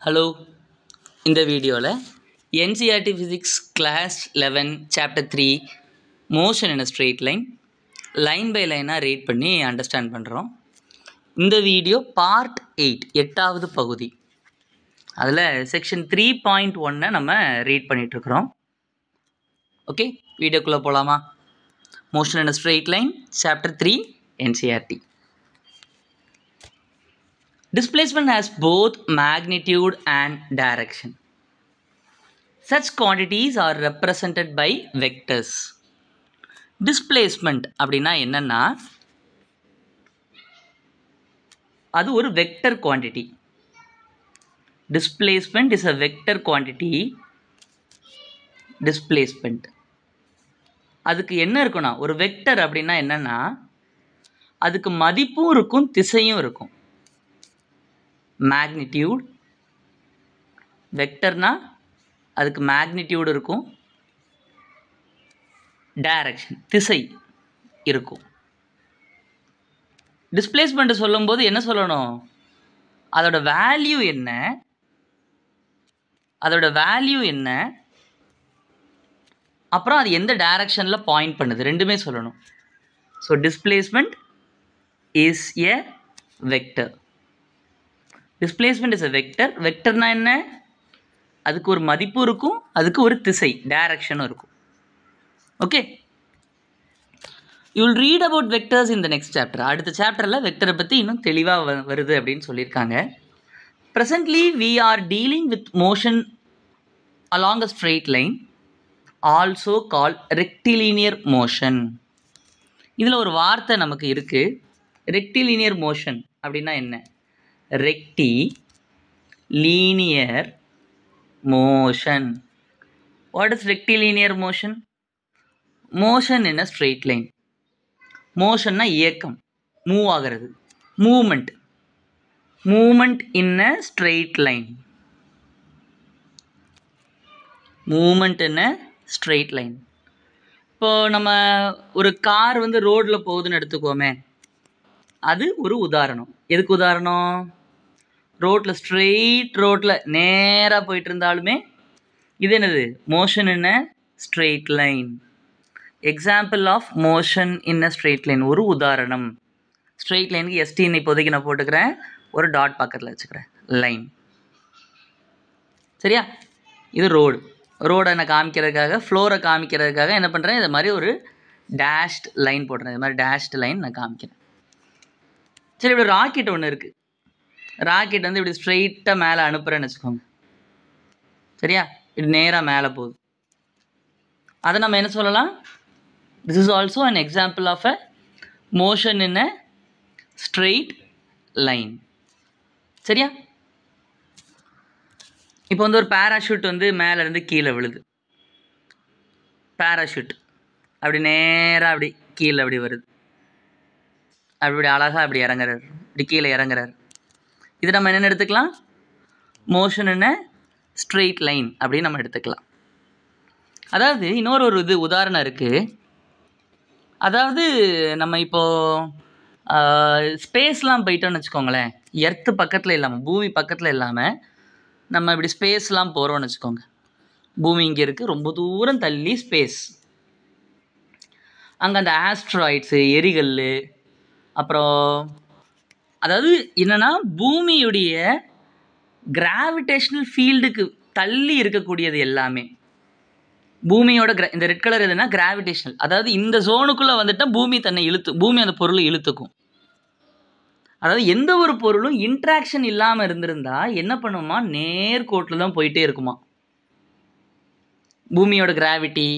Hello, இந்த வீடியோவில் NCERT physics class 11 chapter 3 motion in a straight line by லைனாக read பண்ணி அண்டர்ஸ்டாண்ட் பண்ணுறோம். இந்த வீடியோ பார்ட் 8 8வது பகுதி. அதில் செக்ஷன் 3.1 நம்ம ரீட் பண்ணிகிட்ருக்குறோம். ஓகே, வீடியோக்குள்ளே போகலாமா? Motion in a straight line chapter 3 NCERT. Displacement has both magnitude and direction. Such quantities are represented by vectors. Displacement அப்படின்னா என்னன்னா, அது ஒரு vector quantity. Displacement is a vector quantity. Displacement அதுக்கு என்ன இருக்குன்னா, ஒரு vector அப்படின்னா என்னன்னா, அதுக்கு மதிப்பும் இருக்கும் திசையும் இருக்கும். மேக்னிடியூட் வெக்டர்னா அதுக்கு மேக்னிடியூட் இருக்கும், டைரக்ஷன் திசை இருக்கும். டிஸ்பிளேஸ்மெண்ட் சொல்லும்போது என்ன சொல்லணும், அதோட வேல்யூ என்ன, அப்புறம் அது எந்த டைரக்ஷனில் பாயிண்ட் பண்ணுது ரெண்டுமே சொல்லணும். So displacement is a vector. Displacement is a vector. வெக்டர்னா என்ன, அதுக்கு ஒரு மதிப்பு இருக்கும், அதுக்கு ஒரு திசை டைரக்ஷனும் இருக்கும். Okay, you will read about vectors in the next chapter. அடுத்த சாப்டரில் வெக்டரை பற்றி இன்னும் தெளிவாக வருது அப்படின்னு சொல்லியிருக்காங்க. Presently we are dealing with motion along a straight line, also call rectilinear motion. இதில் ஒரு வார்த்தை நமக்கு இருக்குது, ரெக்டிலீனியர் மோஷன் அப்படின்னா என்ன? Rectilinear motion. What is rectilinear motion? Motion in a straight line. Motion na இயக்கம், மூவ் ஆகிறது, movement in a straight line. Movement in a straight line. இப்போ நம்ம ஒரு கார் வந்து ரோடில் போகுதுன்னு எடுத்துக்கோமே, அது ஒரு உதாரணம். எதுக்கு உதாரணம்? ஸ்ட்ரெயிட் ரோட்டில் நேராக போயிட்டு இருந்தாலுமே இது என்னது? Motion in a straight line. Example of motion in a straight line, ஒரு உதாரணம். ஸ்ட்ரெயிட் லைனுக்கு எஸ்டின்னு இப்போதைக்கு நான் போட்டுக்கிறேன், ஒரு டாட் பக்கத்தில் வச்சுக்கிறேன், லைன். சரியா? இது ரோடை நான் காமிக்கிறதுக்காக, ஃப்ளோரை காமிக்கிறதுக்காக என்ன பண்ணுறேன், இது மாதிரி ஒரு டேஷ்ட் லைன் போடுறேன். இது மாதிரி டேஷ்ட் லைன் நான் காமிக்கிறேன். சரி, இப்படி ராக்கெட் ஒன்று இருக்குது. ராக்கெட் வந்து இப்படி ஸ்ட்ரெயிட்டாக மேலே அனுப்புகிறேன்னு வச்சுக்கோங்க. சரியா? இது நேராக மேலே போகுது. அதை நம்ம என்ன சொல்லலாம்? This is also an example of a motion in a straight line. சரியா? இப்போ வந்து ஒரு பேராஷூட் வந்து மேலேருந்து கீழே விழுது. பேராஷூட் அப்படி நேராக அப்படி கீழே அப்படி வருது, அப்படி அழகாக அப்படி இறங்குறாரு, இப்படி கீழே இறங்குறாரு. இது நம்ம என்னென்னு எடுத்துக்கலாம்? Motion in a straight line அப்படின்னு நம்ம எடுத்துக்கலாம். அதாவது இன்னொரு இது உதாரணம் இருக்குது. அதாவது நம்ம இப்போது ஸ்பேஸ்லாம் போயிட்டோன்னு வச்சுக்கோங்களேன், எர்த்து பக்கத்தில் இல்லாமல், பூமி பக்கத்தில் இல்லாமல் நம்ம இப்படி ஸ்பேஸ்லாம் போகிறோன்னு வச்சுக்கோங்க. பூமி இங்கே இருக்குது, ரொம்ப தூரம் தள்ளி ஸ்பேஸ். அங்கே அந்த ஆஸ்ட்ராய்ட்ஸு, எரிகல், அப்புறம் அதாவது என்னென்னா பூமியுடைய கிராவிடேஷ்னல் ஃபீல்டுக்கு தள்ளி இருக்கக்கூடியது எல்லாமே. பூமியோட இந்த ரெட் கலர் எதுனா கிராவிடேஷனல், அதாவது இந்த ஜோனுக்குள்ளே வந்துட்டால் பூமி தன்னை பூமி அந்த பொருளை இழுத்துக்கும். அதாவது எந்த ஒரு பொருளும் இன்ட்ராக்ஷன் இல்லாமல் இருந்திருந்தா என்ன பண்ணுமா, நேர்கோட்டில் தான் போயிட்டே இருக்குமா. பூமியோட கிராவிட்டி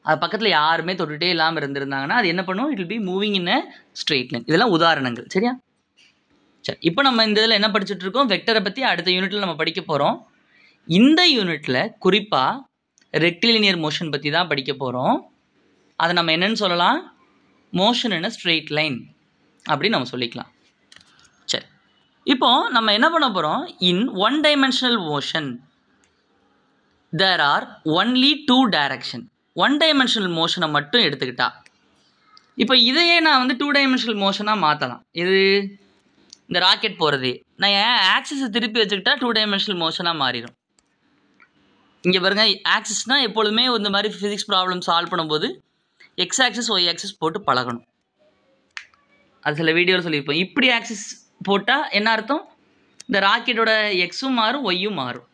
அது பக்கத்தில் யாருமே தொட்டுகிட்டே இல்லாமல் இருந்திருந்தாங்கன்னா அது என்ன பண்ணும்? It will be moving in a straight line. இதெல்லாம் உதாரணங்கள். சரியா? சரி, இப்போ நம்ம இந்த இதில் என்ன படிச்சுட்டு இருக்கோம்? வெக்டரை பற்றி அடுத்த யூனிட்டில் நம்ம படிக்க போகிறோம். இந்த யூனிட்டில் குறிப்பாக ரெக்டிலினியர் மோஷன் பற்றி தான் படிக்க போகிறோம். அதை நம்ம என்னென்னு சொல்லலாம்? Motion in a straight line அப்படின்னு நம்ம சொல்லிக்கலாம். சரி, இப்போ நம்ம என்ன பண்ண போகிறோம்? In one dimensional motion there are only 2 direction. One dimensional மோஷனை மட்டும் எடுத்துக்கிட்டா, இப்போ இதையே நான் வந்து 2 டைமென்ஷனல் மோஷனாக மாற்றலாம். இது இந்த ராக்கெட் போகிறதே. நான் ஏன் ஆக்சிஸை திருப்பி வச்சுக்கிட்டா 2 டைமென்ஷனல் மோஷனாக மாறிடும். இங்கே பாருங்கள், ஆக்சிஸ்னால் எப்பொழுதுமே இந்த மாதிரி ஃபிசிக்ஸ் ப்ராப்ளம் சால்வ் பண்ணும்போது எக்ஸ் ஆக்சிஸ் ஒய் ஆக்சிஸ் போட்டு பழகணும். அது சில வீடியோவில் சொல்லியிருப்போம். இப்படி ஆக்சிஸ் போட்டால் என்ன அர்த்தம், இந்த ராக்கெட்டோட எக்ஸும் மாறும் ஒய்யும் மாறும்.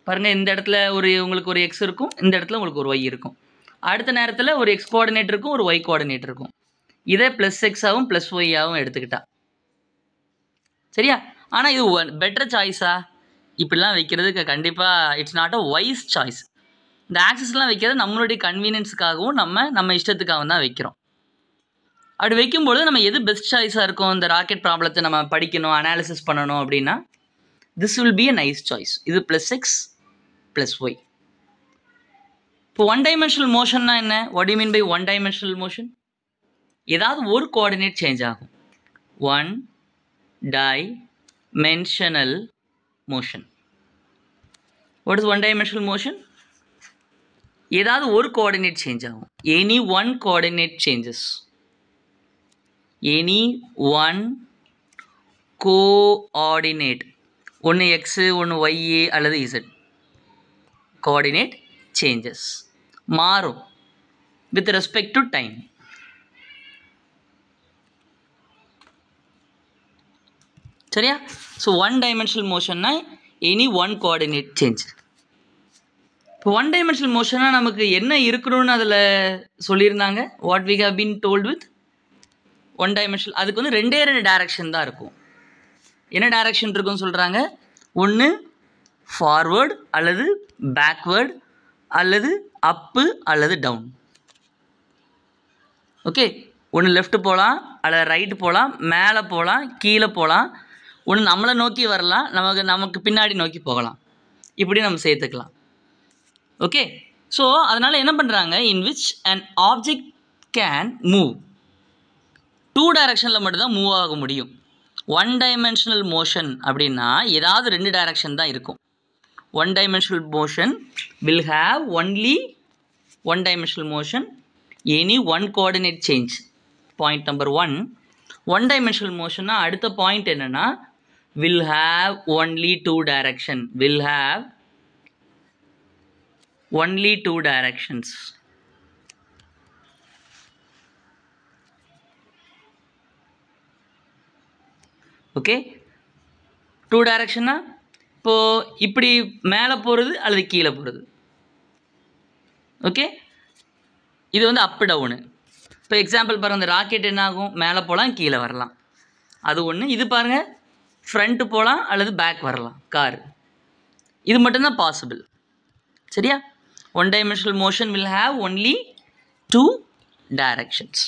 பாருங்கள், இந்த இடத்துல உங்களுக்கு ஒரு எக்ஸ் இருக்கும், இந்த இடத்துல உங்களுக்கு ஒரு ஒய் இருக்கும். அடுத்த நேரத்தில் ஒரு எக்ஸ் கோஆர்டினேட் இருக்கும், ஒரு ஒய் கோஆர்டினேட் இருக்கும். இதே ப்ளஸ் எக்ஸாகவும் ப்ளஸ் ஒய்யாகவும் எடுத்துக்கிட்டா சரியா. ஆனால் இது பெட்டர் சாய்ஸா? இப்படிலாம் வைக்கிறதுக்கு கண்டிப்பாக it's not a wise choice. இந்த ஆக்சிஸ்லாம் வைக்கிறது நம்மளுடைய கன்வீனியன்ஸுக்காகவும் நம்ம இஷ்டத்துக்காகவும் தான் வைக்கிறோம். அப்படி வைக்கும்பொழுது நம்ம எது பெஸ்ட் சாய்ஸாக இருக்கும், இந்த ராக்கெட் ப்ராப்ளத்தை நம்ம படிக்கணும், அனாலிசிஸ் பண்ணணும் அப்படின்னா this will be a nice choice. இது ப்ளஸ் எக்ஸ் ப்ளஸ் ஒய். இப்போ 1 டைமென்ஷனல் மோஷன்னா என்ன? What do you mean by 1 dimensional motion? ஏதாவது ஒரு கோஆர்டினேட் சேஞ்ச் ஆகும். 1 dimensional motion. What is 1 dimensional motion? ஏதாவது ஒரு கோஆர்டினேட் சேஞ்ச் ஆகும். Any one coordinate changes. Any one coordinate, ஒன்று எக்ஸு ஒன்று ஒய்ஏ அல்லது இசட், கோஆர்டினேட் சேஞ்சஸ் மாறும் வித் ரெஸ்பெக்ட் டு டைம். சரியா? ஸோ 1 டைமென்ஷனல் மோஷன்னா எனி ஒன் கோஆர்டினேட் சேஞ்ச். இப்போ 1 டைமென்ஷனல் மோஷனாக நமக்கு என்ன இருக்கணும்னு அதில் சொல்லியிருந்தாங்க. What we have been told with 1 dimensional, அதுக்கு வந்து 2 டைரக்ஷன் தான் இருக்கும். என்ன டைரக்ஷன் இருக்குன்னு சொல்கிறாங்க? ஒன்று ஃபார்வேர்டு அல்லது பேக்வேர்டு அல்லது அப்பு அல்லது டவுன். ஓகே, ஒன்று லெஃப்ட் போகலாம் அல்லது ரைட்டு போகலாம், மேலே போகலாம் கீழே போகலாம், ஒன்று நம்மளை நோக்கி வரலாம், நமக்கு பின்னாடி நோக்கி போகலாம், இப்படி நம்ம சேர்த்துக்கலாம். ஓகே, ஸோ அதனால் என்ன பண்ணுறாங்க, in which an object can move 2 டைரக்ஷனில் மட்டும்தான் மூவ் ஆக முடியும். 1 டைமென்ஷனல் மோஷன் அப்படின்னா ஏதாவது 2 டைரக்ஷன் தான் இருக்கும். 1 dimensional motion will have only 1 dimensional motion, any one coordinate change. Point number 1. 1 dimensional மோஷன்னா அடுத்த பாயிண்ட் என்னென்னா will have only 2 direction, will have only 2 directions. Okay, 2 டைரக்ஷன்னா இப்போது இப்படி மேலே போகிறது அல்லது கீழே போகிறது. ஓகே, இது வந்து அப்பு டவுனு. இப்போ எக்ஸாம்பிள் பாருங்கள், இந்த ராக்கெட் என்ன ஆகும், மேலே போகலாம் கீழே வரலாம், அது ஒன்று. இது பாருங்கள், ஃப்ரண்ட்டு போகலாம் அல்லது பேக் வரலாம் கார். இது மட்டும்தான் பாசிபிள். சரியா? 1 dimensional motion will have only 2 directions.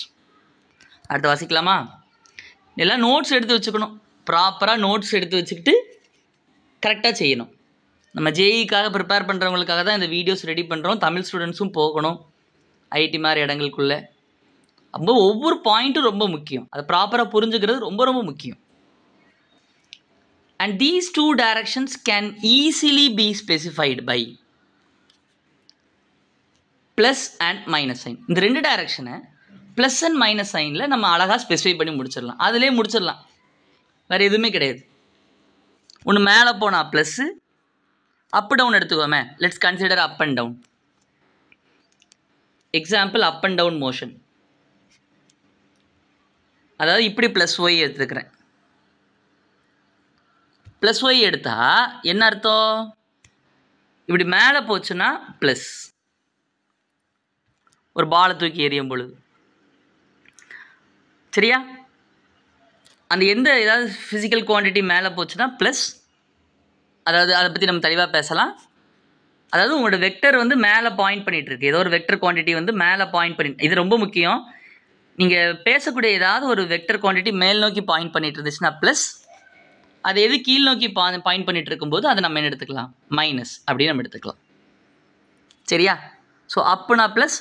அடுத்து வாசிக்கலாமா? எல்லாம் நோட்ஸ் எடுத்து வச்சுக்கணும், ப்ராப்பராக நோட்ஸ் எடுத்து வச்சுக்கிட்டு கரெக்டாக செய்யணும். நம்ம ஜேஇக்காக ப்ரிப்பேர் பண்ணுறவங்களுக்காக தான் இந்த வீடியோஸ் ரெடி பண்ணுறோம். தமிழ் ஸ்டூடெண்ட்ஸும் போகணும் ஐடி மாதிரி இடங்களுக்குள்ளே. அப்போ ஒவ்வொரு பாயிண்ட்டும் ரொம்ப முக்கியம், அதை ப்ராப்பராக புரிஞ்சுக்கிறது ரொம்ப ரொம்ப முக்கியம். And these 2 directions can easily be specified by plus and minus sign. இந்த 2 டைரக்ஷனை ப்ளஸ் அண்ட் மைனஸ் சைனில் நம்ம அழகாக ஸ்பெசிஃபை பண்ணி முடிச்சிடலாம். அதிலே முடிச்சிடலாம், வேறு எதுவுமே கிடையாது. ஒன்று மேலே போனால் ப்ளஸ்ஸு, அப் டவுன் எடுத்துக்கோமே. Let's consider up and down. Example up and down motion. அதாவது இப்படி ப்ளஸ் ஒய் எடுத்துக்கிறேன். ப்ளஸ் ஒய் எடுத்தால் என்ன அர்த்தம், இப்படி மேலே போச்சுன்னா ப்ளஸ், ஒரு பாலை தூக்கி எறியும் பொழுது. சரியா? அந்த ஏதாவது ஃபிசிக்கல் குவான்டிட்டி மேலே போச்சுன்னா ப்ளஸ். அதாவது அதை பற்றி நம்ம தெளிவாக பேசலாம். அதாவது உங்களோட வெக்டர் வந்து மேலே பாயிண்ட் பண்ணிகிட்ருக்கு, ஏதோ ஒரு வெக்டர் குவான்டிட்டி வந்து மேலே பாயிண்ட் பண்ணி, இது ரொம்ப முக்கியம். நீங்கள் பேசக்கூடிய ஏதாவது ஒரு வெக்டர் குவான்டிட்டி மேல் நோக்கி பாயிண்ட் பண்ணிட்டு இருந்துச்சுன்னா ப்ளஸ், அது எது கீழ் நோக்கி பாயிண்ட் பண்ணிட்டு இருக்கும்போது அதை நம்ம என்ன எடுத்துக்கலாம், மைனஸ் அப்படின்னு நம்ம எடுத்துக்கலாம். சரியா? ஸோ அப்புனா ப்ளஸ்,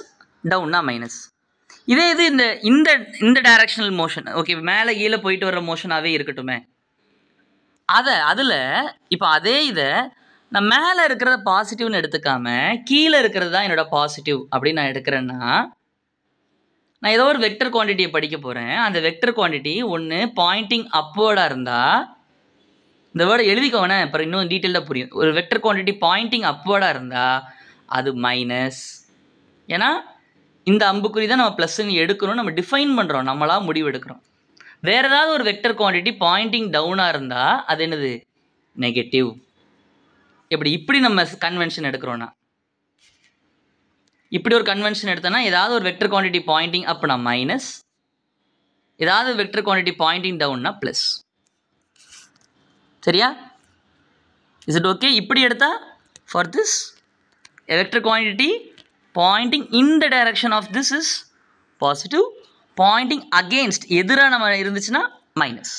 டவுன்னா மைனஸ். இதே இது இந்த டைரக்ஷனல் மோஷன், ஓகே, மேலே கீழே போயிட்டு வர்ற மோஷனாகவே இருக்கட்டுமே, அதில் இப்போ அதே இதை நான் மேலே இருக்கிறத பாசிட்டிவ்னு எடுத்துக்காம கீழே இருக்கிறது தான் என்னோட பாசிட்டிவ் அப்படின்னு நான் எடுக்கிறேன்னா நான் ஏதோ ஒரு வெக்டர் குவான்டிட்டியை படிக்க போகிறேன். அந்த வெக்டர் குவான்டிட்டி ஒன்று பாயிண்டிங் அப்வேர்டாக இருந்தால், இந்த வேர்டை எழுதிக்கோனே அப்புறம் இன்னும் டீட்டெயிலாக புரியும். ஒரு வெக்டர் குவான்டிட்டி பாயிண்டிங் அப்வேர்டாக இருந்தால் அது மைனஸ். ஏன்னா இந்த அம்புக்குறி தான் நம்ம ப்ளஸ்ன்னு எடுக்கணும், நம்ம டிஃபைன் பண்ணுறோம், நம்மளாக முடிவு எடுக்கிறோம். வேறு ஏதாவது ஒரு வெக்டர் குவான்டிட்டி பாயிண்டிங் டவுனாக இருந்தால் அது என்னது? நெகட்டிவ். இப்படி நம்ம கன்வென்ஷன் எடுக்கிறோன்னா, இப்படி ஒரு கன்வென்ஷன் எடுத்தோன்னா ஏதாவது ஒரு வெக்டர் குவான்டிட்டி பாயிண்டிங் அப்னா மைனஸ், ஏதாவது வெக்டர் குவான்டிட்டி பாயிண்டிங் டவுன்னா ப்ளஸ். சரியா? Is it okay? இப்படி எடுத்தால் for this a vector quantity pointing in the direction of this is positive, pointing against எதிரா நம்ம இருந்துச்சுன்னா minus.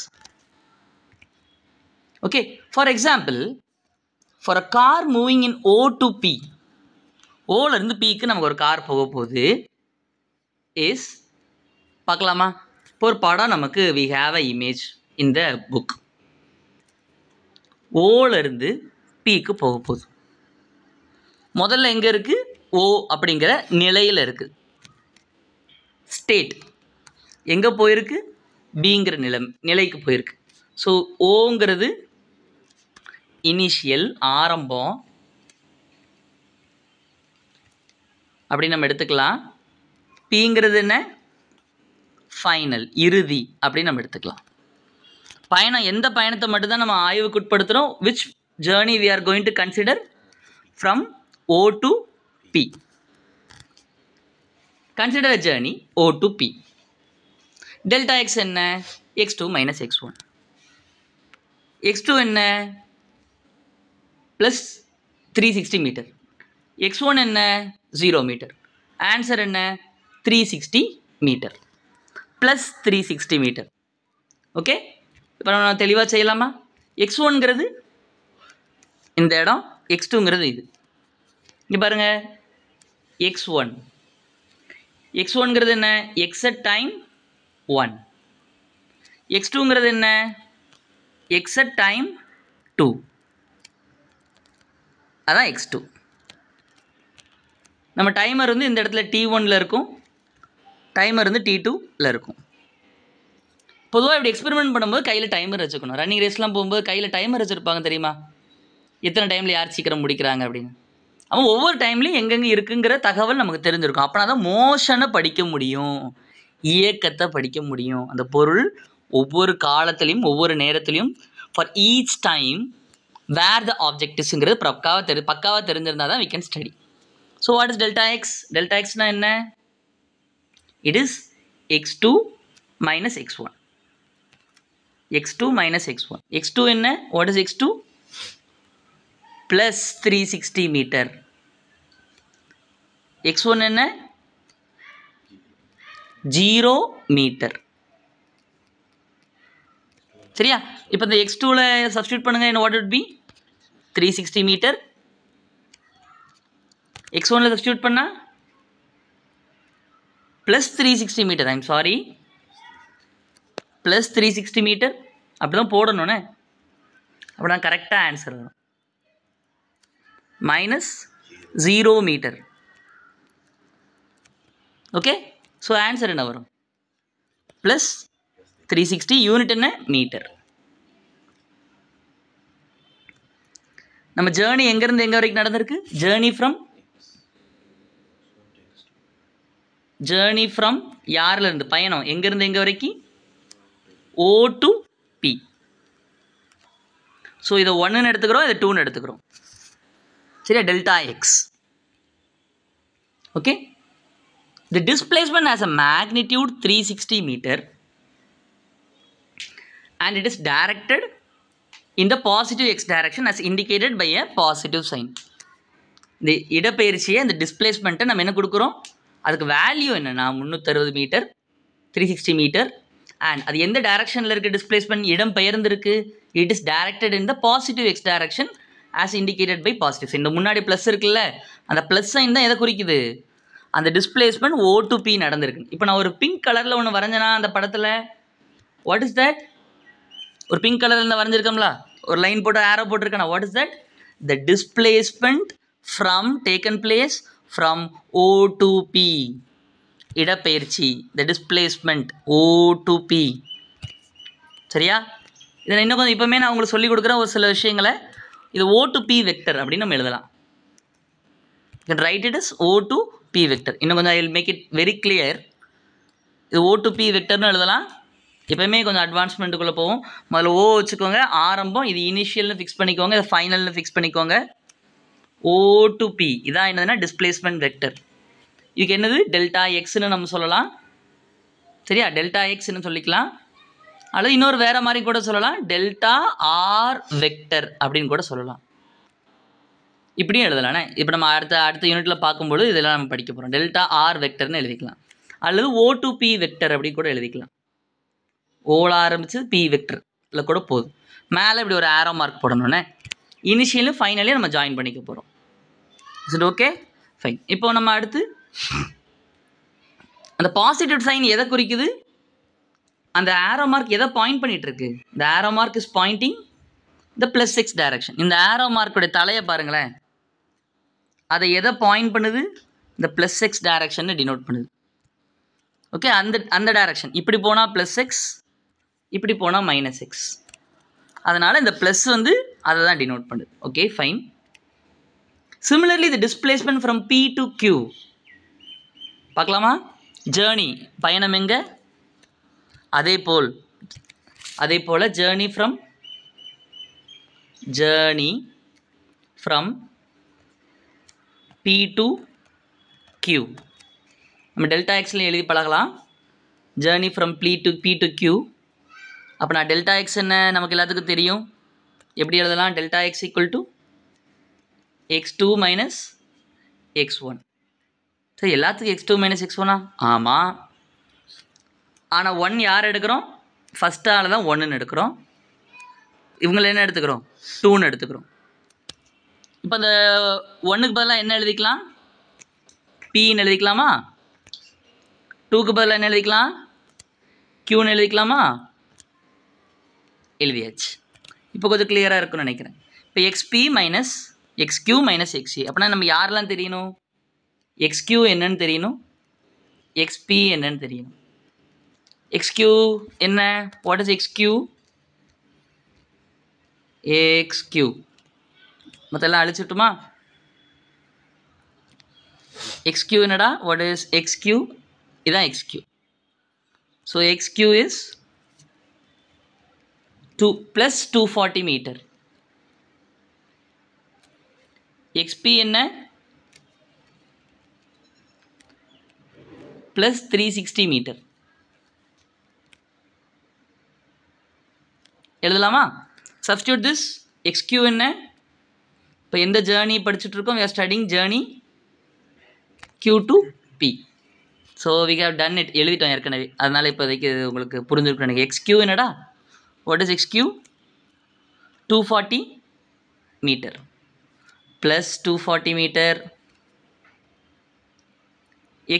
Okay, for example for a car moving in O to P, ஓலேருந்து பிக்கு நமக்கு ஒரு car போக போகுது இஸ், பார்க்கலாமா? இப்போ ஒரு படம் நமக்கு we have a image in the book. ஓலேருந்து பிக்கு போக போகுது. முதல்ல எங்கே இருக்குது? ஓ அப்படிங்கிற நிலையில் இருக்குது. ஸ்டேட் எங்கே போயிருக்கு? பிங்கிற நிலைக்கு போயிருக்கு. ஸோ ஓங்கிறது இனிஷியல், ஆரம்பம் அப்படி நம்ம எடுத்துக்கலாம். பிங்கிறது என்ன? ஃபைனல், இறுதி அப்படின்னு நம்ம எடுத்துக்கலாம். பயணம், எந்த பயணத்தை மட்டும்தான் நம்ம ஆய்வுக்கு உட்படுத்துகிறோம்? Which journey we are going to consider from O to P. Consider a journey O to P. Delta x என்ன? x2 minus x1. x2 என்ன? plus 360 metre. x1 என்ன? 0 மீட்டர். ஆன்சர் என்ன? 360 மீட்டர் plus 360 மீட்டர். ஓகே, இப்போ நம்ம தெளிவாக செய்யலாமா? x1ங்கிறது இந்த இடம், x2ங்கிறது இது. இங்கே பாருங்கள், x1ங்கிறது என்ன? x at time 1. x2ங்கிறது என்ன? x at time 2. அதான் x2. நம்ம டைமர் வந்து இந்த இடத்துல t1ல் இருக்கும், டைமர் வந்து t2ல் இருக்கும். பொதுவாக இப்படி எக்ஸ்பெரிமெண்ட் பண்ணும்போது கையில் டைமர் வச்சுக்கணும். ரன்னிங் ரேஸ்லாம் போகும்போது கையில் டைமர் வச்சுருப்பாங்க தெரியுமா? எத்தனை டைமில் யார் சீக்கிரம் முடிக்கிறாங்க அப்படின்னு. அவன் ஒவ்வொரு டைம்லையும் எங்கெங்கே இருக்குங்கிற தகவல் நமக்கு தெரிஞ்சிருக்கும். அப்போனா தான் மோஷனை படிக்க முடியும், இயக்கத்தை படிக்க முடியும். அந்த பொருள் ஒவ்வொரு காலத்துலேயும் ஒவ்வொரு நேரத்துலையும் for each time where the ஆப்ஜெக்டிவ்ஸுங்கிறது பக்காவாக தெரிஞ்சிருந்தால் தான் we can study. So what is delta x? Delta எக்ஸ்னால் என்ன? It is x2 minus x1. x2 minus x1. x2 என்ன? What is x2? plus 360 metre. x1 என்ன? 0 மீட்டர். சரியா? இப்போ இந்த x2ல சப்ஸ்டியூட் பண்ணுங்க. என்ன வாட் would be? 360 மீட்டர். x1ல சப்ஸ்டியூட் பண்ணா plus 360 metre. I'm sorry, plus 360 metre. அப்படி தான் போடணும்னே, அப்படி தான் கரெக்டாக ஆன்சர் வரும். minus 0 meter. Okay, so answer என்ன வரும்? ப்ளஸ் 360. யூனிட் என்ன? மீட்டர். நம்ம ஜேர்னி எங்கேருந்து எங்கே வரைக்கும் நடந்திருக்கு? ஜேர்னி ஃப்ரம் யாரில் இருந்து? பயணம் எங்கேருந்து எங்கே வரைக்கும்? O to P. ஸோ இதை 1ன்னு எடுத்துக்கிறோம், இதை 2ன்னு எடுத்துக்கிறோம். சரியா? Delta X. Okay, the displacement has a magnitude 360 meter and it is directed in the positive x direction as indicated by a positive sign. இந்த இடப்பெயர்ச்சியை, இந்த டிஸ்பிளேஸ்மெண்ட்டை நம்ம என்ன கொடுக்குறோம்? அதுக்கு வேல்யூ என்னென்னா 360 மீட்டர், 360 மீட்டர். அண்ட் அது எந்த டைரக்ஷனில் இருக்குது? டிஸ்பிளேஸ்மெண்ட் இடம் பெயர்ந்துருக்கு. It is directed in the positive x direction as indicated by positive sign. இந்த முன்னாடி ப்ளஸ் இருக்குல்ல, அந்த ப்ளஸ் சைன் தான் எதை குறிக்குது? அந்த டிஸ்பிளேஸ்மெண்ட் O to P நடந்திருக்கு. இப்போ நான் ஒரு பிங்க் கலரில் ஒன்று வரைஞ்சேன்னா அந்த படத்தில், வாட் இஸ் தட்? ஒரு பிங்க் கலரில் இருந்தால் வரைஞ்சிருக்கோம்ல, ஒரு லைன் போட்டு ஆரோ போட்டிருக்கேன்னா, what is that? The displacement from taken place from O to P. இடப்பெயர்ச்சி, the displacement O to P. சரியா? இதில் இன்னும் கொஞ்சம் இப்போமே நான் உங்களுக்கு சொல்லிக் கொடுக்குற ஒரு சில விஷயங்களை இது O to P வெக்டர் அப்படின்னு நம்ம எழுதலாம். You can write it as O to P vector. இன்னும் கொஞ்சம் I will make it very clear. இது O to P வெக்டர்னு எழுதலாம். எப்போயுமே கொஞ்சம் அட்வான்ஸ்மெண்ட்டுக்குள்ளே போவோம். முதல்ல O வச்சுக்கோங்க, ஆரம்பம், இது இனிஷியல்னு ஃபிக்ஸ் பண்ணிக்கோங்க, இது ஃபைனல்னு ஃபிக்ஸ் பண்ணிக்கோங்க. O to P இதான் என்னதுன்னா டிஸ்பிளேஸ்மெண்ட் வெக்டர். இதுக்கு என்னது டெல்டா எக்ஸ்ன்னு நம்ம சொல்லலாம். சரியா? டெல்டா எக்ஸ்ன்னு சொல்லிக்கலாம். அல்லது இன்னொரு வேறு மாதிரி கூட சொல்லலாம், டெல்டா ஆர் வெக்டர் அப்படின்னு கூட சொல்லலாம். இப்படியும் எழுதலானே. இப்போ நம்ம அடுத்த யூனிட்டில் பார்க்கும்போது இதெல்லாம் நம்ம படிக்க போகிறோம். டெல்டா ஆர் வெக்டர்னு எழுதிக்கலாம். அல்லது O to P வெக்டர் அப்படி கூட எழுதிக்கலாம். ஓல ஆரம்பிச்சு P வெக்டரில் கூட போதும். மேலே இப்படி ஒரு ஆரோ மார்க் போடணுன்னே. இனிஷியலும் ஃபைனலையும் நம்ம ஜாயின் பண்ணிக்க போகிறோம். Is it okay? ஃபைன். இப்போ நம்ம அடுத்து அந்த பாசிட்டிவ் சைன் எதை குறிக்குது? அந்த ஆரோ மார்க் எதை பாயிண்ட் பண்ணிட்டு இருக்கு? இந்த arrow mark is pointing the +6 direction. இந்த ஆரோ மார்க்குடைய தலையை பாருங்களேன், அதை எதை பாயிண்ட் பண்ணுது? இந்த +6 டைரக்ஷன் டினோட் பண்ணுது. ஓகே, அந்த டைரக்ஷன் இப்படி போனால் +6, இப்படி போனால் -6. அதனால் இந்த ப்ளஸ் வந்து அதை தான் டினோட் பண்ணுது. Okay, fine. Similarly the displacement from P to Q பார்க்கலாமா? ஜேர்னி பயணம் எங்கே? அதே போல் journey from P to Q நம்ம டெல்டா எக்ஸில் எழுதி பழகலாம். Journey from P to Q. அப்போ நான் டெல்டா எக்ஸ் என்ன நமக்கு எல்லாத்துக்கும் தெரியும். எப்படி எழுதலாம்? Delta X equal to x2 minus x1. சரி, எல்லாத்துக்கும் x2 மைனஸ் x1ஆ? ஆமாம். ஆனால் 1 யார் எடுக்கிறோம்? ஃபஸ்ட் ஆள் தான் 1ன்னு எடுக்கிறோம். இவங்களை என்ன எடுத்துக்கிறோம்? 2ன்னு எடுத்துக்கிறோம். இப்போ அந்த 1க்கு பதிலாக என்ன எழுதிக்கலாம்? Pன்னு எழுதிக்கலாமா? 2க்கு பதிலாக என்ன எழுதிக்கலாம்? Qன்னு எழுதிக்கலாமா? எழுதியாச்சு. இப்போ கொஞ்சம் கிளியராக இருக்குன்னு நினைக்கிறேன். இப்போ XP minus XQ minus XA அப்படின்னா நம்ம யாரெல்லாம் தெரியணும்? XQ என்னன்னு தெரியணும், XP என்னன்னு தெரியணும். XQ என்ன? What is XQ? XQ மொத்தம் அழிச்சுட்டுமா? XQ என்னடா? What is XQ? இதான் XQ. So XQ is 2 + 240 meter. XP என்ன? +360 மீட்டர். எழுதலாமா? Substitute this. XQ என்ன? இப்போ எந்த ஜேர்னி படிச்சுட்டு இருக்கோம்? we are studying journey Q to P. So we have done it. எழுதிட்டோம் ஏற்கனவே. அதனால் இப்போதைக்கு உங்களுக்கு புரிஞ்சுருக்கும் எனக்கு. XQ என்னடா? What is XQ? 240 meter plus 240 meter.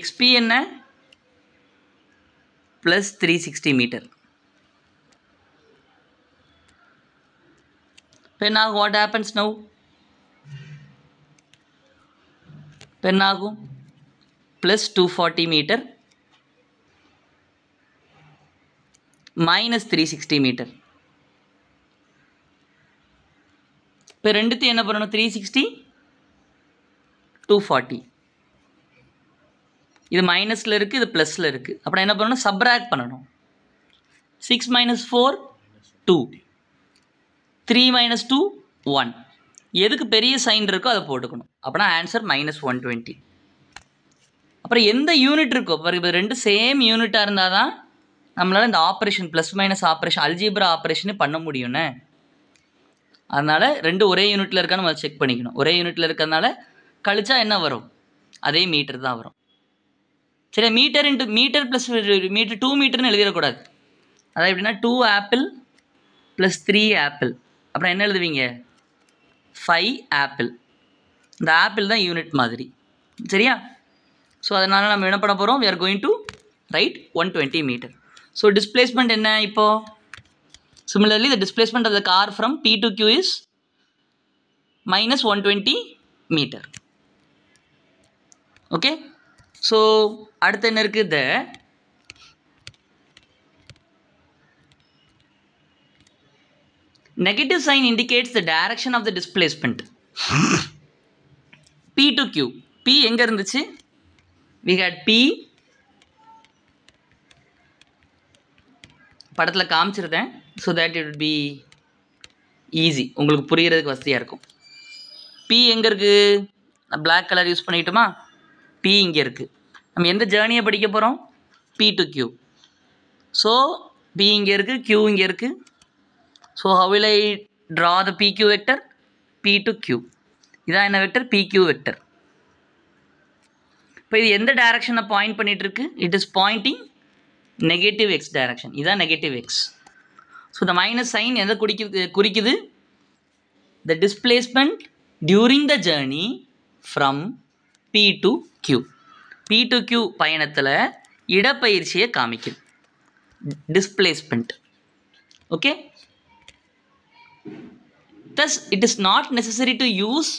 XP என்ன? +360 meter. Then now what happens now? Then ஆகும் +240 மீட்டர் -360 மீட்டர். இப்போ ரெண்டுத்தையும் என்ன பண்ணணும்? 360 240. இது மைனஸில் இருக்குது, இது ப்ளஸில் இருக்குது. அப்புறம் என்ன பண்ணணும்? சப்ராக்ட் பண்ணணும். 6 - 4 2, 3 - 2 1. எதுக்கு பெரிய சைன் இருக்கோ அதை போட்டுக்கணும். அப்படின்னா ஆன்சர் -120. அப்புறம் எந்த யூனிட் இருக்கோ இப்போ ரெண்டு சேம் யூனிட்டாக இருந்தால் தான் நம்மளால் இந்த ஆப்ரேஷன் +- ஆப்ரேஷன் அல்ஜீப்ரா ஆப்ரேஷனே பண்ண முடியும்னு. அதனால் ரெண்டு ஒரே யூனிட்டில் இருக்கான்னு நம்ம செக் பண்ணிக்கணும். ஒரே யூனிட்டில் இருக்கிறதுனால கழிச்சா என்ன வரும்? அதே மீட்டர் தான் வரும். சரி, மீட்டர் + மீட்டர் 2 மீட்டர்னு எழுதிடக்கூடாது. அதாவது எப்படின்னா 2 ஆப்பிள் + 3 ஆப்பிள். அப்புறம் என்ன எழுதுவீங்க? 5 ஆப்பிள். இந்த ஆப்பிள் தான் யூனிட் மாதிரி. சரியா? ஸோ அதனால் நம்ம என்ன பண்ண போகிறோம்? we are going to write 120 meter. So displacement என்ன இப்போது? Similarly, the displacement of the car from P to Q is -120 meter. Okay? So அடுத்து என்ன இருக்குது? த negative sign indicates the direction of the displacement. P to Q. P எங்க இருந்துச்சு? We had P. படத்தில் காமிச்சிருந்தேன். So that இட் would be easy. உங்களுக்கு புரிகிறதுக்கு வசதியாக இருக்கும். P எங்கே இருக்குது? பிளாக் கலர் யூஸ் பண்ணிக்கிட்டோமா? P இங்கே இருக்குது. நம்ம எந்த ஜேர்னியை படிக்க போகிறோம்? P to Q. So P இங்கே இருக்குது, Q இங்கே இருக்குது. So how will I draw the PQ vector? P to Q. இதான் என்ன வெக்டர்? PQ vector. இப்போ இது எந்த டைரக்ஷனை பாயிண்ட் பண்ணிட்டு இருக்கு? It is Poynting negative X direction. இதுதான் நெகட்டிவ் எக்ஸ். ஸோ இந்த மைனஸ் சைன் எதை குறிக்குது? த displacement during the journey from P to Q. P to Q பயணத்தில் இடப்பெயர்ச்சியை காமிக்குது. Displacement. Okay. Thus, it is not necessary to use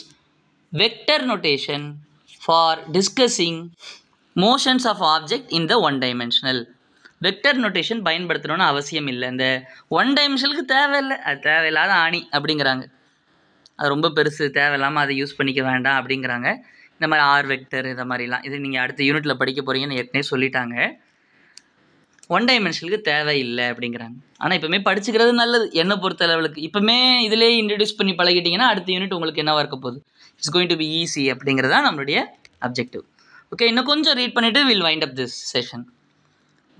vector notation for discussing motions of object in the one dimensional. Vector notation பயன்படுத்தணும்னு அவசியம் இல்லை. இந்த one டைமென்ஷனுக்கு தேவையில்லை, அது தேவையில்லாத ஆணி அப்படிங்கிறாங்க. அது ரொம்ப பெருசு, தேவையில்லாமல் அதை யூஸ் பண்ணிக்க வேண்டாம் அப்படிங்கிறாங்க. இந்த மாதிரி ஆர் வெக்டர் இதை மாதிரிலாம் இது நீங்கள் அடுத்த யூனிட்டில் படிக்க போகிறீங்கன்னு ஏற்கனவே சொல்லிட்டாங்க. ஒன் டைமென்ஷனுக்கு தேவையில்லை அப்படிங்கிறாங்க. ஆனால் இப்போவுமே படிச்சுக்கிறது நல்லது என்னை பொறுத்த லெவலுக்கு. இப்போமே இதிலே இன்ட்ரடியூஸ் பண்ணி பழகிட்டிங்கன்னா அடுத்த யூனிட் உங்களுக்கு என்னவாக இருக்க போகுது? It's going to be easy அப்படிங்கிறது தான் நம்மளுடைய அப்ஜெக்டிவ். ஓகே, இன்னும் கொஞ்சம் ரீட் பண்ணிவிட்டு will wind up this session.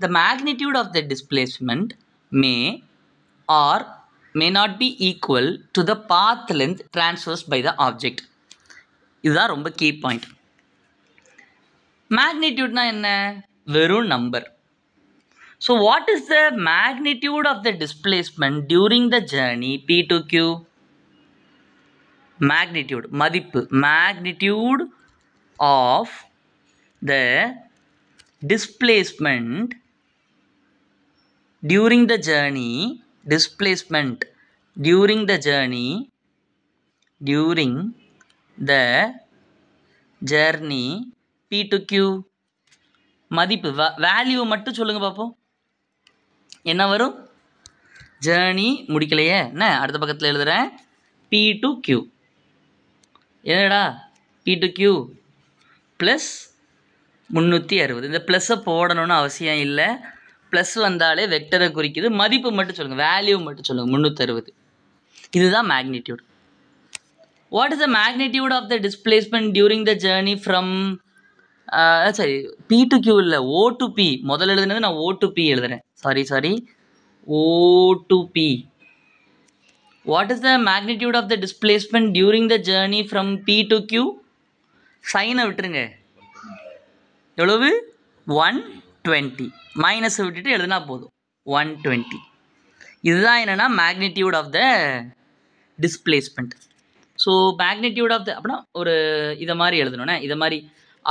The magnitude of the displacement may or may not be equal to the path length transverse by the object. இதுதான் ரொம்ப key point. மேக்னிடியூட்னா என்ன? வெறும் நம்பர். So what is the magnitude of the displacement during the journey P to Q? Magnitude, மதிப்பு. Magnitude of the displacement during the journey. Displacement during the journey. During the journey P to Q. மதிப்பு. Value மட்டும் சொல்லுங்க பார்ப்போம். என்ன வரும்? Journey முடிக்கலையே என்ன, அடுத்த பக்கத்தில் எழுதுகிறேன். P to Q. என்னடா P to Q ப்ளஸ் 360. இந்த ப்ளஸ்ஸை போடணும்னு அவசியம் இல்லை. ப்ளஸ் வந்தாலே வெக்டரை குறிக்குது. மதிப்பு மட்டும் சொல்லுங்கள், வேல்யூ மட்டும் சொல்லுங்கள். 360. இதுதான் magnitude. What is the magnitude of the displacement during the journey from சரி P to Q இல்லை, O to P. முதல்ல எழுதுனது நான் O to P எழுதுகிறேன். Sorry O to P. What is the magnitude of the displacement during the journey from P to Q? சைனை விட்டுருங்க. எவ்வளவு? 120. Minus விட்டுட்டு எழுதுனா போதும். 120. இதுதான் என்னென்னா magnitude of the displacement. So magnitude of the அப்படின்னா ஒரு இதை மாதிரி எழுதணுண்ணே. இதை மாதிரி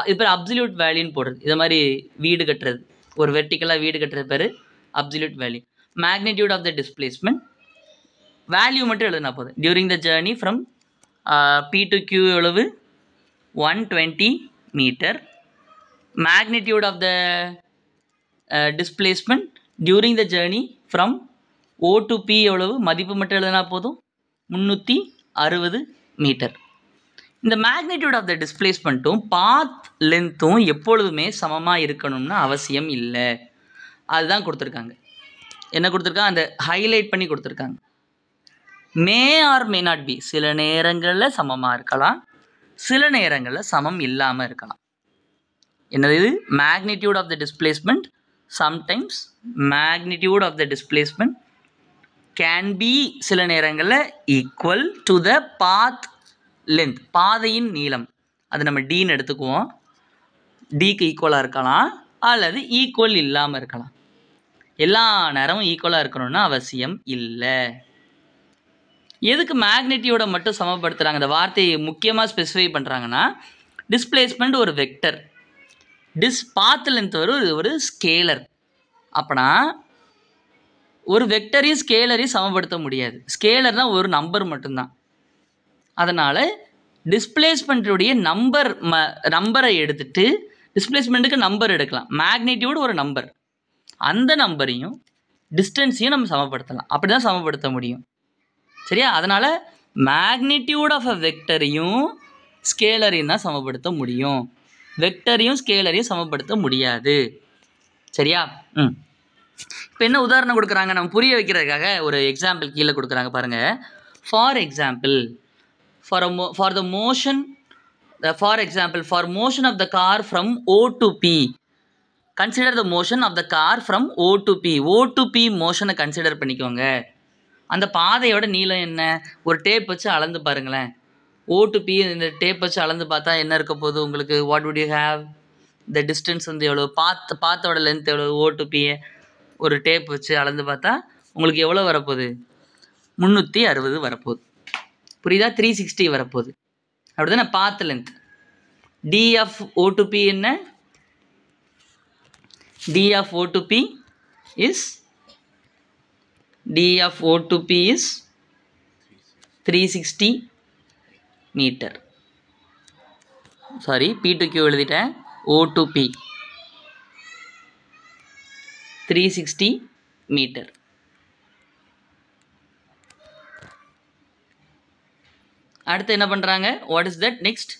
இது பேர் அப்சல்யூட் வேல்யூன்னு போடுறது. இதை மாதிரி வீடு கட்டுறது, ஒரு வெர்டிக்கலாக வீடு கட்டுறது பேர் absolute value. Magnitude of the displacement value மட்டும் எழுதுனா போதும். During the journey from P to Q எவ்வளவு? 120 metre. Magnitude of the displacement during the journey from O to P எவ்வளவு? மதிப்பு மட்டும் எழுதுனா போதும். 360 மீட்டர். இந்த மேக்னிடியூட் ஆஃப் த டிஸ்பிளேஸ்மெண்ட்டும் பாத் லென்த்தும் எப்பொழுதுமே சமமாக இருக்கணும்னு அவசியம் இல்லை. அதுதான் கொடுத்துருக்காங்க. என்ன கொடுத்துருக்காங்க? அந்த ஹைலைட் பண்ணி கொடுத்துருக்காங்க. மே ஆர் மே நாட் பி. சில நேரங்களில் சமமாக இருக்கலாம், சில நேரங்களில் சமம் இல்லாமல் இருக்கலாம். என்னது இது? Magnitude of the displacement sometimes magnitude of the displacement can be சில நேரங்களில் equal to the path length. பாதையின் நீளம். அது நம்ம டீன்னு எடுத்துக்குவோம். டிக்கு ஈக்குவலாக இருக்கலாம் அல்லது ஈக்குவல் இல்லாமல் இருக்கலாம். எல்லா நேரமும் ஈக்குவலாக இருக்கணும்னு அவசியம் இல்லை. எதுக்கு மேக்னிடியூட மட்டும் சமப்படுத்துகிறாங்க? இந்த வார்த்தையை முக்கியமாக ஸ்பெசிஃபை பண்ணுறாங்கன்னா, டிஸ்பிளேஸ்மெண்ட் ஒரு வெக்டர், பாத் லென்த் ஒரு ஸ்கேலர். அப்போனா ஒரு வெக்டரையும் ஸ்கேலரையும் சமப்படுத்த முடியாது. ஸ்கேலர் தான் ஒரு நம்பர் மட்டும்தான். அதனால் டிஸ்பிளேஸ்மெண்ட்டுடைய நம்பரை எடுத்துகிட்டு டிஸ்பிளேஸ்மெண்ட்டுக்கு நம்பர் எடுக்கலாம், மேக்னிடியூட் ஒரு நம்பர், அந்த நம்பரையும் டிஸ்டன்ஸையும் நம்ம சமப்படுத்தலாம். அப்படி தான் சமப்படுத்த முடியும். சரியா? அதனால் மேக்னிடியூட் ஆஃப் அ வெக்டரையும் ஸ்கேலரையும் தான் சமப்படுத்த முடியும், வெக்டரையும் ஸ்கேலரையும் சமப்படுத்த முடியாது. சரியா? இப்போ என்ன உதாரணம் கொடுக்குறாங்க நம்ம புரிய வைக்கிறதுக்காக ஒரு எக்ஸாம்பிள் கீழே கொடுக்குறாங்க பாருங்கள். For example for motion of the car from O to P, consider the motion of the car from O to P. O to P மோஷனை கன்சிடர் பண்ணிக்கோங்க. அந்த பாதையோட நீளம் என்ன, ஒரு டேப் வச்சு அளந்து பாருங்களேன். O to P இந்த டேப் வச்சு அளந்து பார்த்தா என்ன இருக்க போகுது உங்களுக்கு? What would you have? இந்த டிஸ்டன்ஸ் வந்து எவ்வளோ, பாத்தோட லென்த் எவ்வளோ? O to P ஒரு டேப் வச்சு அளந்து பார்த்தா உங்களுக்கு எவ்வளோ வரப்போகுது? 360 வரப்போகுது. புரியுதா? 360 வரப்போகுது. அப்படி தானே path length. D of O to P என்ன? D of O to P is 360 metre. Sorry, P to Q எழுதிட்டேன். O to P 360 metre. அடுத்து என்ன பண்ணுறாங்க? What is that next?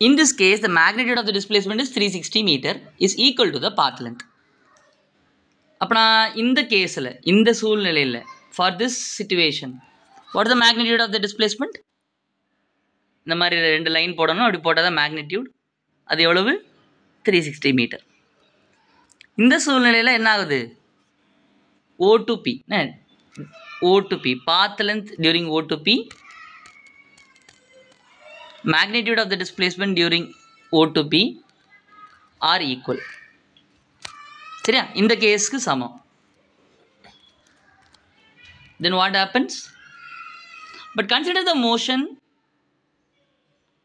In this case, the magnitude of the displacement is 360 meter is equal to the path length. அப்போ இந்த கேஸில், இந்த சூழ்நிலையில், for this situation, what is the magnitude of the displacement? இந்த மாதிரி 2 லைன் போடணும், அப்படி போட்டால் தான் மேக்னிடியூட். அது எவ்வளவு? 360 மீட்டர். இந்த சூழ்நிலையில் என்ன ஆகுது? O to P, O to P, path length during O to P, magnitude of the displacement during O to P are equal. சரியா? இந்த கேஸ்க்கு சமம். Then what happens? But consider the motion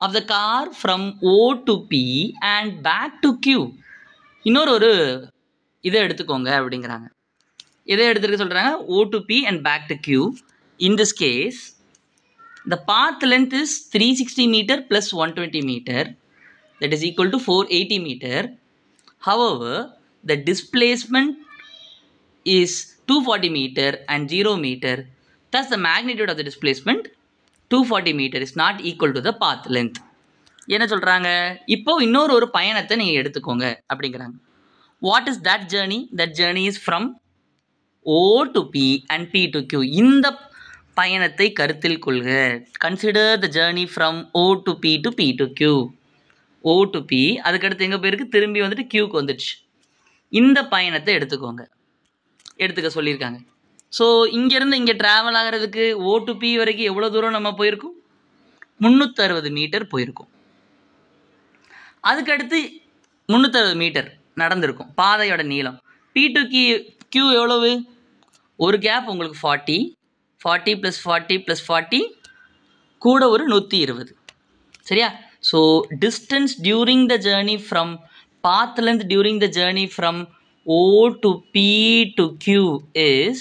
of the car from O to P and back to Q. இன்னொரு இதை எடுத்துக்கோங்க அப்படிங்கிறாங்க. இதை எடுத்துக்க சொல்கிறாங்க. O to P and back to Q. In this case, the path length is 360 meter plus 120 meter, that is equal to 480 meter. However, the displacement is 240 meter and 0 meter. Thus, the magnitude of the displacement 240 meter is not equal to the path length. என்ன சொல்கிறாங்க? இப்போ இன்னொரு பயணத்தை நீங்கள் எடுத்துக்கோங்க அப்படிங்கிறாங்க. What is that journey? That journey is from O to P and P to Q. இந்த பயணத்தை கருத்தில் கொள்க. Consider the journey from O to P to P to Q. O to P, அதுக்கடுத்து எங்கே போயிருக்கு? திரும்பி வந்துட்டு Qக்கு வந்துடுச்சு. இந்த பயணத்தை எடுத்துக்க சொல்லியிருக்காங்க. ஸோ இங்கேருந்து இங்கே ட்ராவல் ஆகிறதுக்கு O to P வரைக்கும் எவ்வளோ தூரம் நம்ம போயிருக்கோம்? 360 மீட்டர் போயிருக்கும். அதுக்கடுத்து 360 மீட்டர் நடந்திருக்கும் பாதையோட நீளம். P to Q எவ்வளவு? ஒரு கேப் உங்களுக்கு 40 + 40 + 40 கூட ஒரு 120. சரியா? So distance during the journey from path length during the journey from O to P to Q is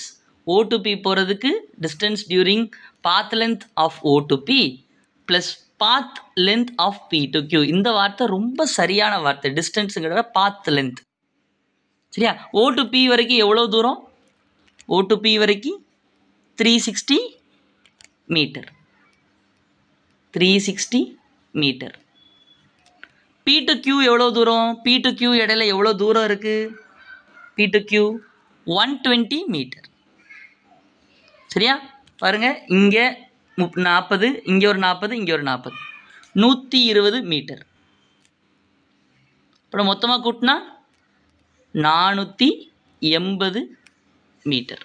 O to P போகிறதுக்கு distance during path length of O to P plus path length of P to Q. இந்த வார்த்தை ரொம்ப சரியான வார்த்தை. டிஸ்டன்ஸுங்கிற path length. சரியா? O to P வரைக்கும் எவ்வளோ தூரம்? O to P வரைக்கும் 360 metre. 360 metre. P to Q எவ்வளோ தூரம்? P to Q இடையில எவ்வளோ தூரம் இருக்குது? P to Q 120 metre. சரியா? பாருங்கள், இங்கே 40, இங்கே ஒரு 40, இங்கே ஒரு 40, 120 மீட்டர். அப்புறம் மொத்தமாக கூட்டினா 480 மீட்டர்.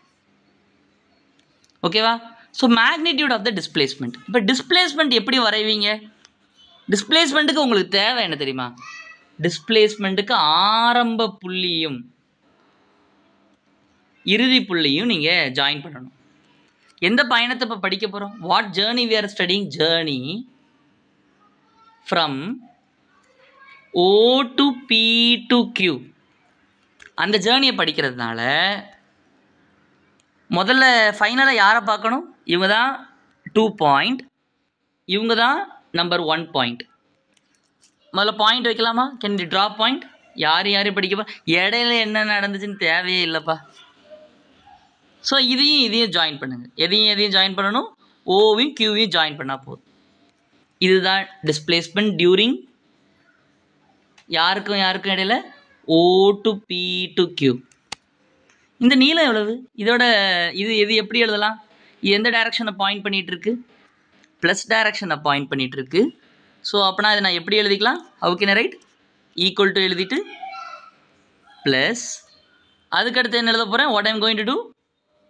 ஓகேவா? So magnitude of the displacement. இப்போ டிஸ்பிளேஸ்மெண்ட் எப்படி வரைவீங்க? டிஸ்பிளேஸ்மெண்ட்டுக்கு உங்களுக்கு தேவை என்ன தெரியுமா? டிஸ்பிளேஸ்மெண்ட்டுக்கு ஆரம்ப புள்ளியும் இறுதி புள்ளியும் நீங்கள் ஜாயின் பண்ணணும். எந்த பயணத்தை இப்போ படிக்க போகிறோம்? What journey we are studying? ஜேர்னி from O to P to Q. அந்த ஜேர்னியை படிக்கிறதுனால முதல்ல ஃபைனலாக யாரை பார்க்கணும்? இவங்க தான் 2 பாயிண்ட், இவங்க தான் நம்பர் 1 பாயிண்ட். முதல்ல பாயிண்ட் வைக்கலாமா? Can you draw point? யார் யார் படிக்கப்பா இடையில என்ன நடந்துச்சுன்னு தேவையே இல்லைப்பா. ஸோ இதையும் ஜாயின் பண்ணுங்கள். எதையும் ஜாயின் பண்ணணும்? ஓவையும் கியூவையும் ஜாயின் பண்ணால் போதும். இதுதான் டிஸ்பிளேஸ்மெண்ட் டியூரிங் யாருக்கும் இடையில O to P to Q. இந்த நீளம் எவ்வளவு? இதோட இது எப்படி எழுதலாம்? இது எந்த டைரக்ஷனை பாயிண்ட் பண்ணிகிட்டு இருக்கு? ப்ளஸ் டைரக்ஷனை பாயிண்ட் பண்ணிகிட்டு இருக்கு. ஸோ அப்போனா இதை நான் எப்படி எழுதிக்கலாம்? How can I write? Equal to எழுதிட்டு ப்ளஸ் அதுக்கடுத்து என்ன எழுத போகிறேன்? What I'm going to do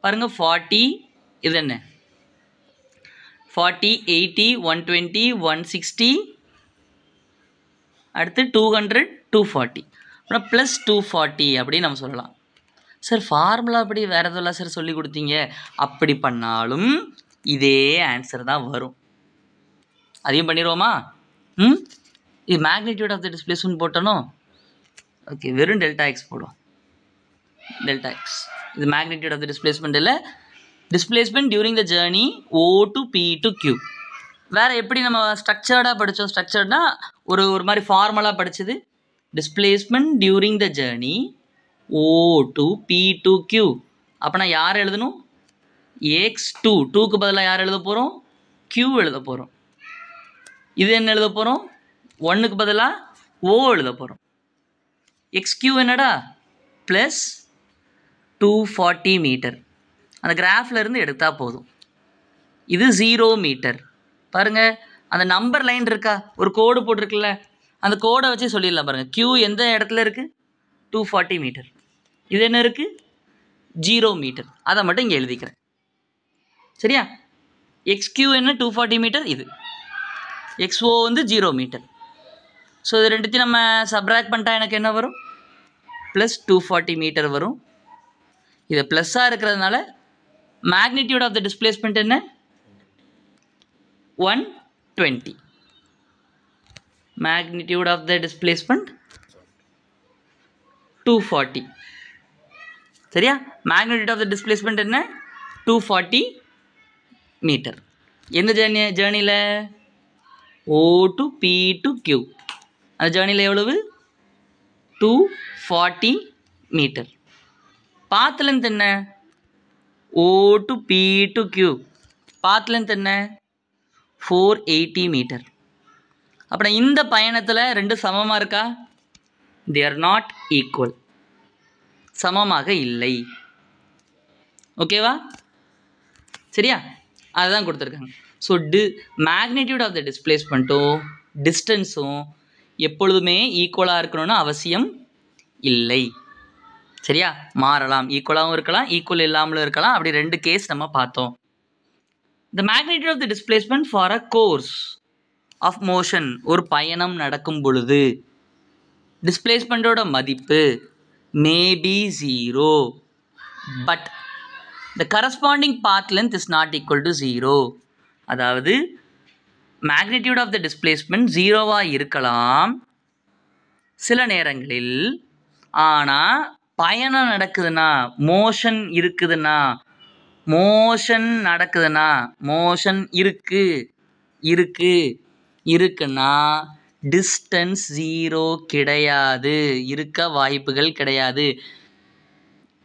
பாருங்கள். 40 இது என்ன? 40, 80, 120, 160, அடுத்து 200, 240, அப்புறம் ப்ளஸ் 240 அப்படின்னு நம்ம சொல்லலாம். சார் ஃபார்முலா அப்படி வேறு எதுவும் சார் சொல்லி கொடுத்தீங்க. அப்படி பண்ணாலும் இதே ஆன்சர் தான் வரும். அதையும் பண்ணிடுவோமா? இது மேக்னிடியூட் ஆஃப் த டிஸ்பிளேஸ்மெண்ட் போட்டனோ? ஓகே, வெறும் டெல்டா எக்ஸ் போடுவோம். டெல்டா எக்ஸ் இது மேக்னிடியூட் ஆஃப் த டிஸ்பிளேஸ்மெண்ட் இல்லை, displacement during the journey O to P to Q. வேறு எப்படி நம்ம ஸ்ட்ரக்சர்டாக படித்தோம்? ஸ்ட்ரக்சர்னா ஒரு மாதிரி ஃபார்முலா படித்தது. Displacement during the journey O to P to Q. அப்போ நான் யார் எழுதணும்? x2, 2க்கு பதிலாக யார் எழுத போகிறோம்? Q எழுத போகிறோம். இது என்ன எழுத போகிறோம்? 1க்கு பதிலாக O எழுத போகிறோம். xq என்னடா? Plus 240 metre. அந்த கிராஃபில் இருந்து எடுத்தால் போதும். இது 0 மீட்டர். பாருங்கள், அந்த நம்பர் லைன் இருக்கா? ஒரு கோடு போட்டிருக்குல்ல, அந்த கோடை வச்சு சொல்லிடலாம். பாருங்கள், Q எந்த இடத்துல இருக்குது? 240 மீட்டர். இது என்ன இருக்குது? 0 மீட்டர். அதை மட்டும் இங்கே எழுதிக்கிறேன். சரியா? XQ என்ன? 240 மீட்டர். இது XO வந்து 0 மீட்டர். ஸோ இது ரெண்டுத்தையும் நம்ம சப்ராக்ட் பண்ணிட்டா எனக்கு என்ன வரும்? ப்ளஸ் 240 மீட்டர் வரும். இது ப்ளஸ்ஸாக இருக்கிறதுனால மேக்னிடியூட் ஆஃப் த டிஸ்பிளேஸ்மெண்ட் என்ன? 120. Magnitude of the displacement 240. சரியா? மேக்னிடியூட் ஆஃப் த டிஸ்பிளேஸ்மெண்ட் என்ன? 240 மீட்டர். எந்த ஜேர்னியில்? O to P to Q. அந்த ஜேர்னியில் எவ்வளவு? 240 மீட்டர். பாத் லென்த் என்ன? O to P to Q. Path length என்ன? 480 மீட்டர். அப்புறம் இந்த பயணத்தில் ரெண்டு சமமாக இருக்கா? they are not equal. சமமாக இல்லை. ஓகேவா? சரியா? அதுதான் கொடுத்துருக்காங்க. ஸோ மேக்னிடியூட் ஆஃப் த டிஸ்பிளேஸ்மெண்ட்டும் டிஸ்டன்ஸும் எப்பொழுதுமே ஈக்குவலாக இருக்கணும்னு அவசியம் இல்லை. சரியா? மாறலாம். ஈக்குவலாகவும் இருக்கலாம், ஈக்குவல் இல்லாமலும் இருக்கலாம். அப்படி ரெண்டு கேஸ் நம்ம பார்த்தோம். The magnitude of the displacement for a course of motion, ஒரு பயணம் நடக்கும் பொழுது டிஸ்பிளேஸ்மெண்ட்டோட மதிப்பு may be 0, but the corresponding path length is not equal to 0. அதாவது மேக்னிடியூட் ஆஃப் த டிஸ்பிளேஸ்மெண்ட் 0வாக இருக்கலாம் சில நேரங்களில். ஆனால் பயணம் நடக்குதுன்னா, மோஷன் இருக்குதுன்னா, மோஷன் இருக்குன்னா டிஸ்டன்ஸ் 0 கிடையாது, இருக்க வாய்ப்புகள் கிடையாது.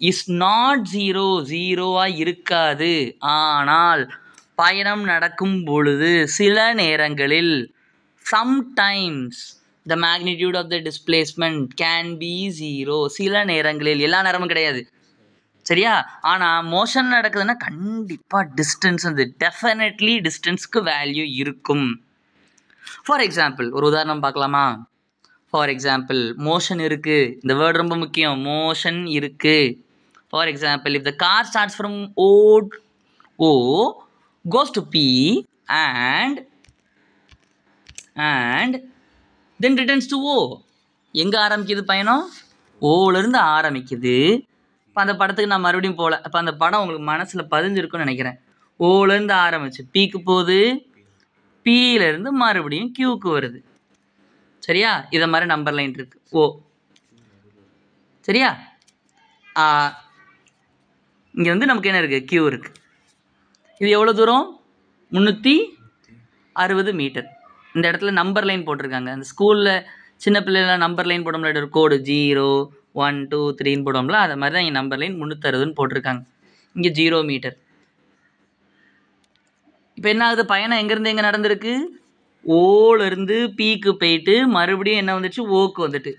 இஸ் நாட் 0வாக இருக்காது. ஆனால் பயணம் நடக்கும் பொழுது சில நேரங்களில் sometimes the magnitude of the displacement can be 0. சில நேரங்களில், எல்லா நேரமும் கிடையாது. சரியா? ஆனால் மோஷன் நடக்குதுன்னா கண்டிப்பாக டிஸ்டன்ஸ் வந்து டெஃபினெட்லி டிஸ்டன்ஸ்க்கு வேல்யூ இருக்கும். ஃபார் எக்ஸாம்பிள் ஒரு உதாரணம் பார்க்கலாமா? ஃபார் எக்ஸாம்பிள் மோஷன் இருக்குது. இந்த வேர்டு ரொம்ப முக்கியம். மோஷன் இருக்குது. For example if the car starts from O goes to P and then returns to O. எங்கே ஆரம்பிக்குது பயணம்? ஓலேருந்து ஆரம்பிக்குது. இப்போ அந்த படத்துக்கு நான் மறுபடியும் போகல. இப்போ அந்த படம் உங்களுக்கு மனசில் பதிஞ்சிருக்குன்னு நினைக்கிறேன். ஓலேருந்து ஆரம்பிச்சு Pக்கு போகுது, Pலேருந்து மறுபடியும் Qக்கு வருது. சரியா? இதை மாதிரி நம்பர் லைன் இருக்கு O. சரியா? இங்கே வந்து நமக்கு என்ன இருக்குது? Q இருக்குது. இது எவ்வளோ தூரம்? 360 மீட்டர். இந்த இடத்துல நம்பர் லைன் போட்டிருக்காங்க. அந்த ஸ்கூலில் சின்ன பிள்ளைலாம் நம்பர் லைன் போடும்ல, ஒரு கோடு 0 1 2 3ன்னு போடுவோம்ல, அது மாதிரி தான் இங்கே நம்பர் லைன் 360ன்னு போட்டிருக்காங்க. இங்கே 0 மீட்டர். இப்போ என்ன ஆகுது, பயணம் எங்கேருந்து எங்கே நடந்திருக்கு, ஓலேருந்து பீக்கு போயிட்டு மறுபடியும் என்ன வந்துச்சு, ஓக்கு வந்துட்டு.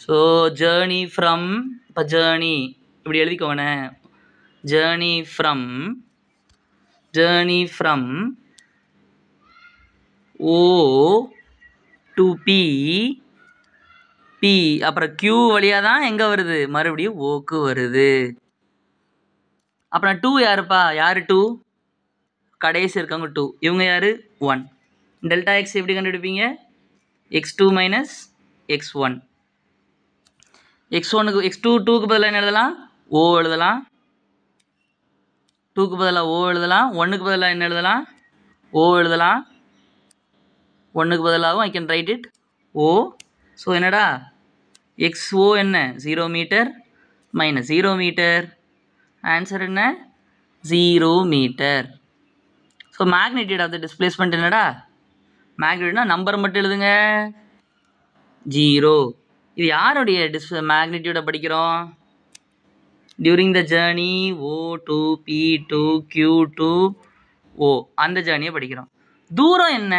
ஸோ ஜேர்னி ஃப்ரம், இப்போ ஜேர்னி இப்படி எழுதிக்கோனே, journey from O to P, அப்புறம் கியூ வழியாக தான் எங்கே வருது, மறுபடியும் ஓக்கு வருது. அப்புறம் 2 யாருப்பா, யார் 2, கடைசி இருக்காங்க 2, இவங்க யார் 1. டெல்டா எக்ஸ் எப்படி கண்டுபிடிப்பீங்க, x2 மைனஸ் x1. x1க்கு x2 2க்கு பதிலாக என்ன எழுதலாம், ஓ எழுதலாம். 2க்கு பதிலாக ஓ எழுதலாம். 1க்கு பதிலாக என்ன எழுதலாம், ஓ எழுதலாம். 1க்கு பதிலாகவும் I can write it O. So என்னடா xo என்ன 0 மீட்டர் மைனஸ் 0 மீட்டர், ஆன்சர் என்ன 0 metre. So magnitude of the displacement என்னடா, மேக்னிடியூட்னா நம்பர் மட்டும் எழுதுங்க 0. இது யாருடைய மேக்னிடியூடை படிக்கிறோம், during the journey O to P to Q to O, அந்த ஜேர்னியை படிக்கிறோம். தூரம் என்ன,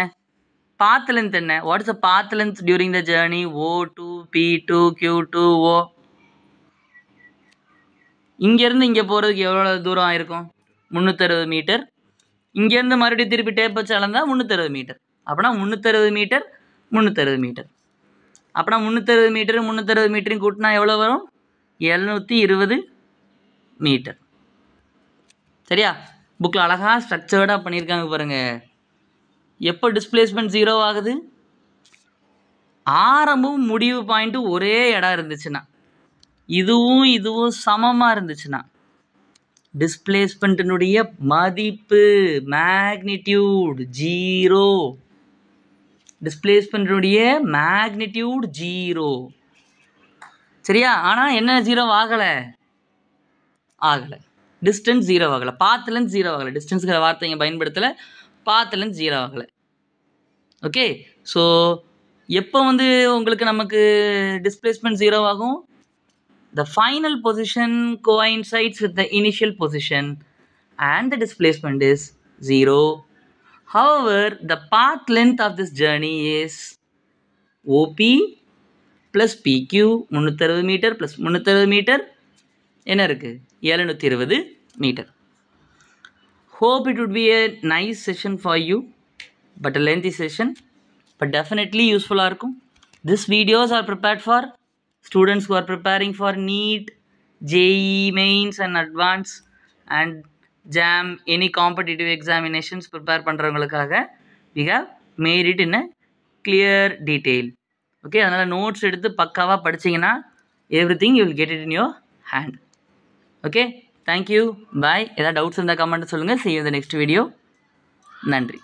பாத் லென்த் என்ன, what is the path length during the journey O to P to Q to O. இங்கேருந்து இங்கே போகிறதுக்கு எவ்வளோ தூரம் ஆயிருக்கும், 360 மீட்டர். இங்கேருந்து மறுபடியும் திருப்பி டேப் வச்சு அளந்தா 360 மீட்டர். அப்படின்னா 360 மீட்டர் 360 மீட்டர். அப்படின்னா 360 மீட்டரு 360 மீட்டரையும் கூட்டினா எவ்வளோ வரும், 720 மீட்டர். சரியா, புக்கில் அழகாக ஸ்ட்ரக்சர்டாக பண்ணியிருக்காங்க பாருங்கள். எப்போ டிஸ்பிளேஸ்மெண்ட் 0 ஆகுது, ஆரம்பம் முடிவு பாயிண்ட்டு ஒரே இடம் இருந்துச்சுன்னா, இதுவும் சமமாக இருந்துச்சுன்னா, டிஸ்பிளேஸ்மெண்ட்டினுடைய மதிப்பு மேக்னிடியூட் 0. டிஸ்பிளேஸ்மெண்ட்டினுடைய மேக்னிடியூட் 0. சரியா, ஆனால் என்ன 0 ஆகலை, டிஸ்டன்ஸ் 0 ஆகலை, பாத் லென்த் 0 ஆகலை. டிஸ்டன்ஸுங்கிற வார்த்தை இங்கே பயன்படுத்தலை, பாத் லென்த் 0 ஆகலை. ஓகே, ஸோ எப்போ வந்து உங்களுக்கு நமக்கு டிஸ்பிளேஸ்மெண்ட் 0 ஆகும், the final position coincides with the initial position and the displacement is 0. However, the path length of this journey is OP plus PQ, 360 meter plus 360 meter என்ன இருக்கு 720 metre. Hope it would be a nice session for you, but a lengthy session, but definitely useful இருக்கும். These videos are prepared for students who are preparing for NEET, JEE mains and advanced and JAM, any competitive examinations prepare பண்ணுறவங்களுக்காக we have made it in a clear detail. Okay, அதனால் notes எடுத்து பக்காவாக படிச்சிங்கன்னா everything you will get it in your hand. Okay, thank you, bye. ஏதாவது doubts இருந்தால் comment சொல்லுங்கள். see you in the next video. நன்றி.